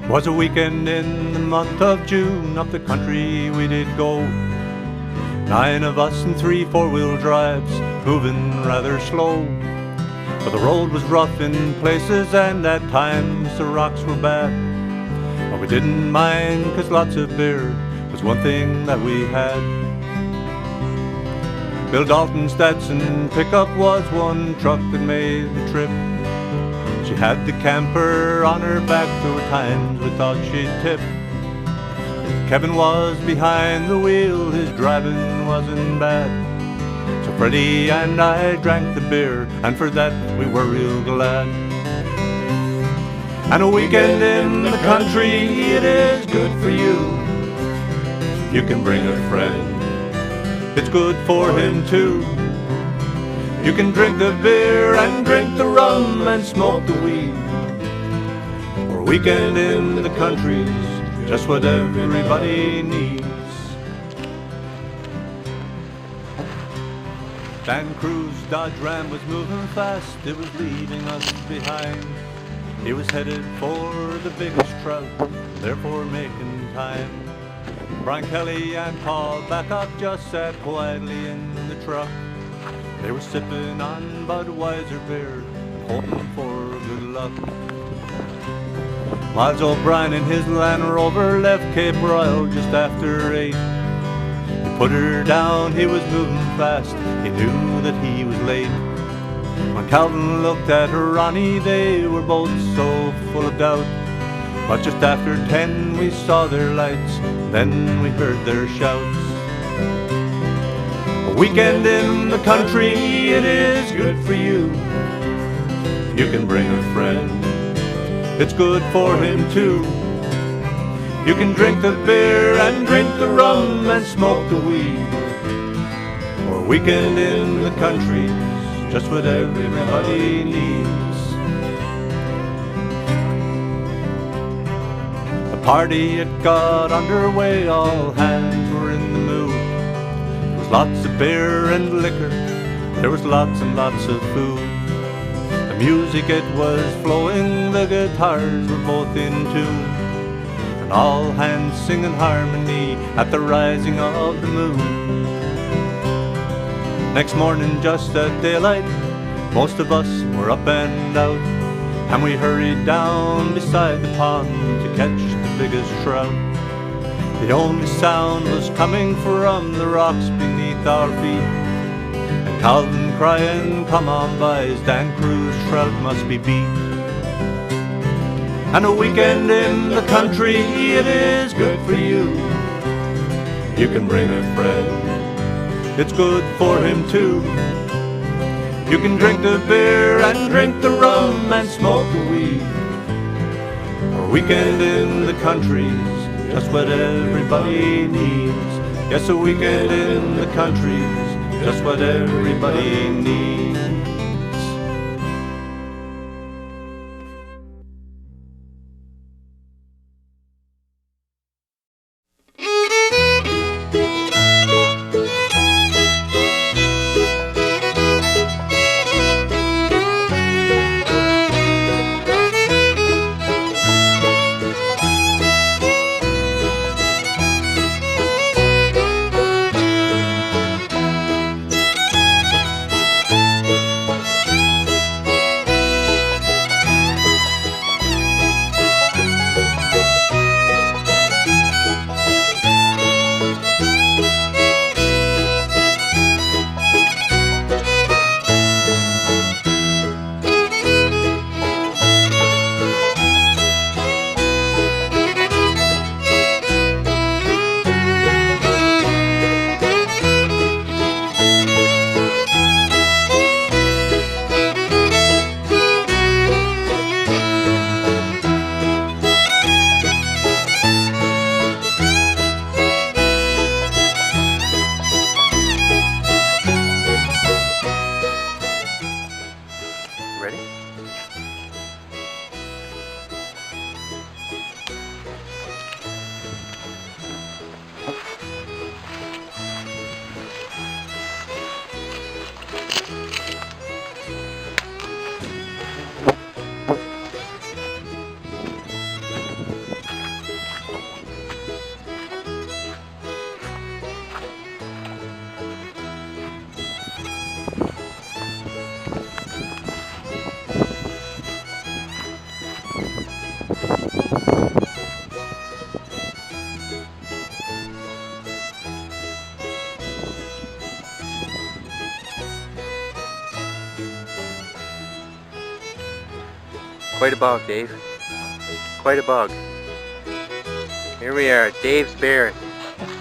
'Twas a weekend in the month of June, up the country we did go. 9 of us in 3 four-wheel drives, moving rather slow. But the road was rough in places and at times the rocks were bad. But we didn't mind, 'cause lots of beer was one thing that we had. Bill Dalton's Datsun pickup was one truck that made the trip. She had the camper on her back, there were times we thought she'd tip. Kevin was behind the wheel, his driving wasn't bad. So Freddie and I drank the beer, and for that we were real glad. And a weekend in the country, it is good for you. You can bring a friend, it's good for him too. You can drink the beer and drink the rum and smoke the weed. For a weekend in the country's just what everybody needs. Dan Cruz's Dodge Ram was moving fast, it was leaving us behind. He was headed for the biggest trout, therefore making time. Brian Kelly and Paul Backup just sat quietly in the truck. They were sipping on Budweiser beer and hoping for good luck. Miles O'Brien in his Land Rover left Cape Royal just after 8. He put her down, he was moving fast, he knew that he was late. When Calvin looked at Ronnie, they were both so full of doubt. But just after 10 we saw their lights, then we heard their shouts. A weekend in the country, it is good for you. You can bring a friend, it's good for him too. You can drink the beer and drink the rum and smoke the weed. For a weekend in the country's just what everybody needs. The party had got underway, all hands were in the mood. There was lots of beer and liquor, there was lots and lots of food. The music, it was flowing, the guitars were both in tune, and all hands singing harmony at the rising of the moon. Next morning just at daylight, most of us were up and out, and we hurried down beside the pond to catch the biggest trout. The only sound was coming from the rocks beneath our feet, and Calvin crying, "Come on boys, Dan Cruz trout must be beat." And a weekend in the country, it is good for you. You can bring a friend, it's good for him too. You can drink the beer and drink the rum and smoke the weed. For a weekend in the country's just what everybody needs. Yes, a weekend in the country's just what everybody needs. Quite a bog, Dave. Quite a bog. Here we are, Dave's Barren. That's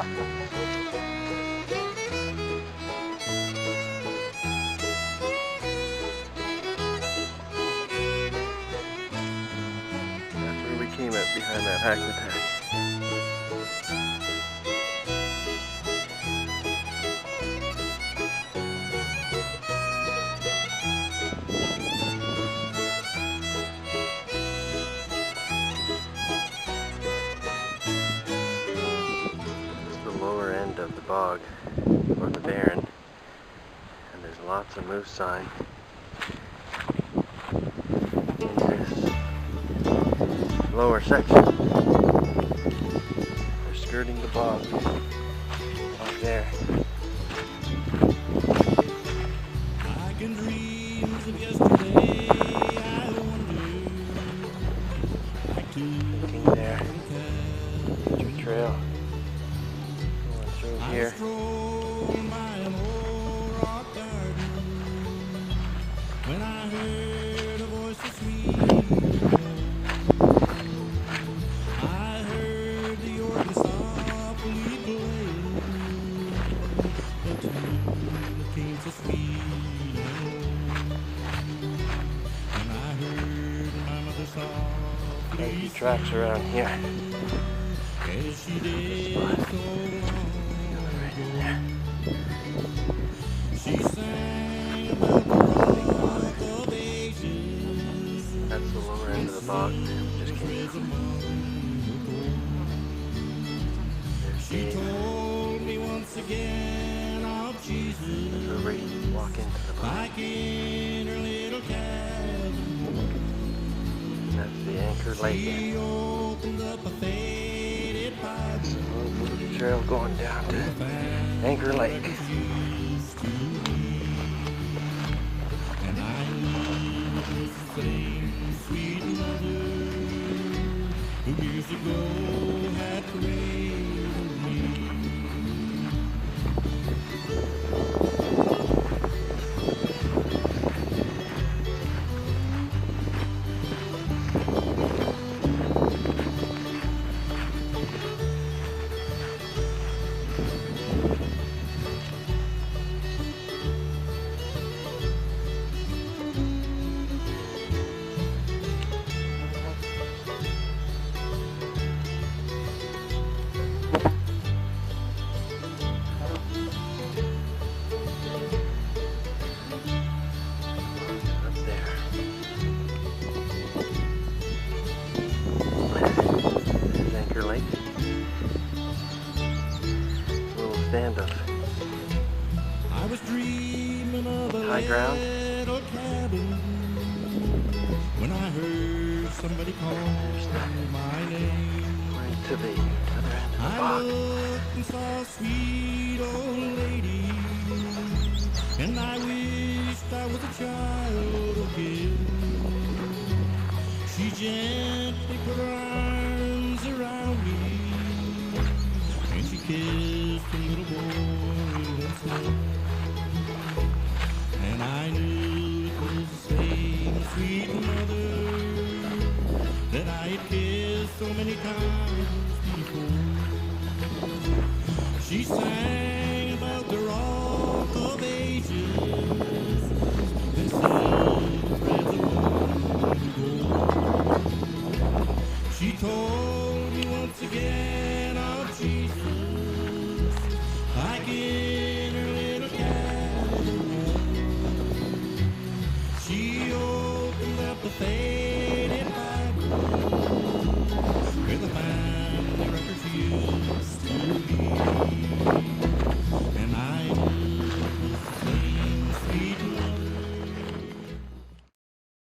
where we came at, behind that hackney pack. Lower end of the bog, or the Barren, and there's lots of moose sign in this lower section. They're skirting the bog right there. I can dream of yesterday, I wonder. Looking there, nature trail. Here. When I heard a voice so sweet, I heard the organ softly play, the tune came so sweet, and I heard my mother softly. There's a few tracks around here. As she did so long. She sang about the rock of ages. That's the lower end of the bog. Just came from. She told me once again of Jesus. That's where we walk into the bog. Like in her little cabin. That's the Anchor Lake. She opened up a faded pipe. It's a little trail going down to Anchor Lake. And I knew the same sweet mother who years ago had cradled me. Stand up. I was dreaming of a high ground when I heard somebody call my name. Right to the other end of the bog. I looked and saw a sweet old lady, and I wished I was a child again. She gently put her arms around me, and she kissed a little boy once more. And I knew it was the same sweet mother that I had kissed so many times before. She sang about the rock of ages and silver as the morning gold. She told me once again of Jesus, like in her little cabin. She opened up the face